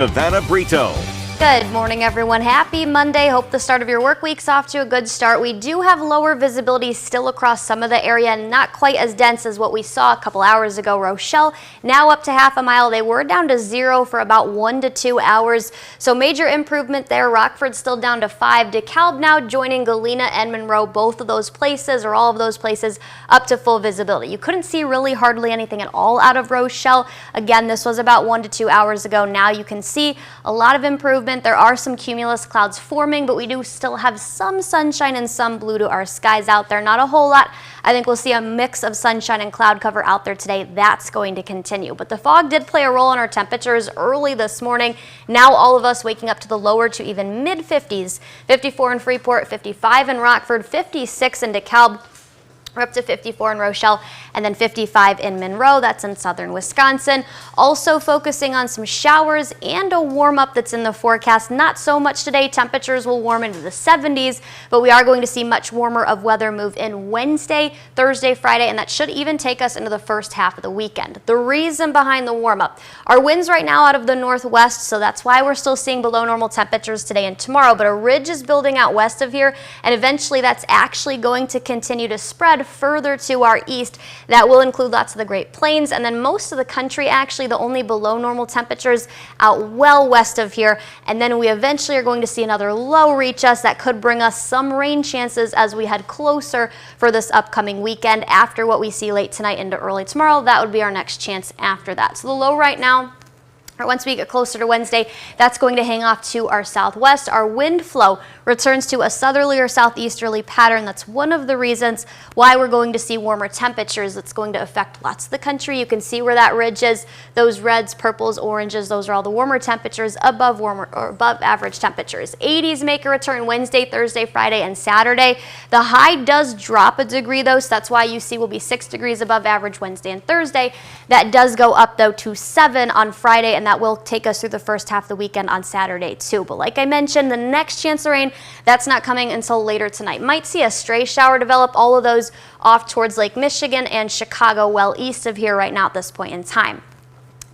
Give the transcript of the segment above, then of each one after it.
Savannah Brito. Good morning, everyone. Happy Monday. Hope the start of your work week's off to a good start. We do have lower visibility still across some of the area, not quite as dense as what we saw a couple hours ago. Rochelle now up to half a mile. They were down to 0 for about 1 to 2 hours. So major improvement there. Rockford still down to 5. DeKalb now joining Galena and Monroe. Both of those places, or all of those places, up to full visibility. You couldn't see really hardly anything at all out of Rochelle. Again, this was about 1 to 2 hours ago. Now you can see a lot of improvement. There are some cumulus clouds forming, but we do still have some sunshine and some blue to our skies out there. Not a whole lot. I think we'll see a mix of sunshine and cloud cover out there today. That's going to continue. But the fog did play a role in our temperatures early this morning. Now all of us waking up to the lower to even mid-50s. 54 in Freeport, 55 in Rockford, 56 in DeKalb. We're up to 54 in Rochelle and then 55 in Monroe. That's in southern Wisconsin. Also focusing on some showers and a warm up that's in the forecast. Not so much today. Temperatures will warm into the 70s, but we are going to see much warmer of weather move in Wednesday, Thursday, Friday, and that should even take us into the first half of the weekend. The reason behind the warm up, our winds right now out of the northwest, so that's why we're still seeing below normal temperatures today and tomorrow, but a ridge is building out west of here, and eventually that's actually going to continue to spread further to our east. That will include lots of the Great Plains and then most of the country. Actually, the only below normal temperatures out well west of here, and then we eventually are going to see another low reach us that could bring us some rain chances as we head closer for this upcoming weekend. After what we see late tonight into early tomorrow, that would be our next chance after that. So the low right now, or once we get closer to Wednesday, that's going to hang off to our southwest. Our wind flow returns to a southerly or southeasterly pattern. That's one of the reasons why we're going to see warmer temperatures. It's going to affect lots of the country. You can see where that ridge is. Those reds, purples, oranges, those are all the warmer temperatures above average temperatures. 80s make a return Wednesday, Thursday, Friday, and Saturday. The high does drop a degree though, so that's why you see we'll be 6 degrees above average Wednesday and Thursday. That does go up though to 7 on Friday, and that will take us through the first half of the weekend on Saturday too. But like I mentioned, the next chance of rain, that's not coming until later tonight. Might see a stray shower develop, all of those off towards Lake Michigan and Chicago, well east of here right now at this point in time.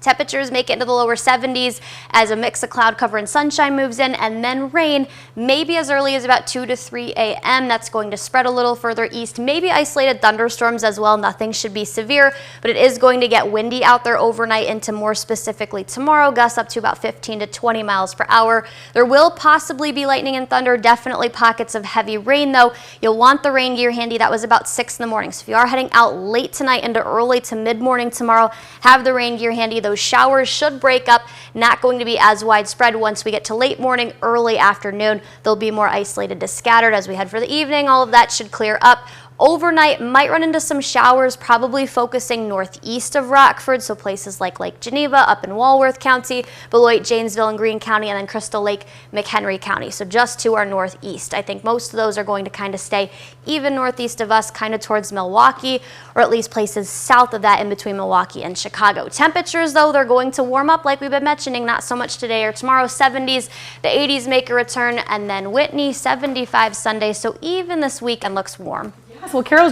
Temperatures make it into the lower 70s as a mix of cloud cover and sunshine moves in, and then rain maybe as early as about 2 to 3 a.m. That's going to spread a little further east. Maybe isolated thunderstorms as well. Nothing should be severe, but it is going to get windy out there overnight into more specifically tomorrow. Gusts up to about 15 to 20 miles per hour. There will possibly be lightning and thunder. Definitely pockets of heavy rain though. You'll want the rain gear handy. That was about 6 in the morning. So if you are heading out late tonight into early to mid-morning tomorrow, have the rain gear handy. Those showers should break up, not going to be as widespread. Once we get to late morning, early afternoon, they'll be more isolated to scattered. As we head for the evening, all of that should clear up. Overnight, might run into some showers, probably focusing northeast of Rockford, so places like Lake Geneva up in Walworth County, Beloit, Janesville, and Greene County, and then Crystal Lake, McHenry County, so just to our northeast. I think most of those are going to kind of stay even northeast of us, kind of towards Milwaukee, or at least places south of that in between Milwaukee and Chicago. Temperatures, though, they're going to warm up like we've been mentioning, not so much today or tomorrow. 70s, the 80s make a return, and then Whitney, 75 Sunday, so even this weekend looks warm. Well, Carol's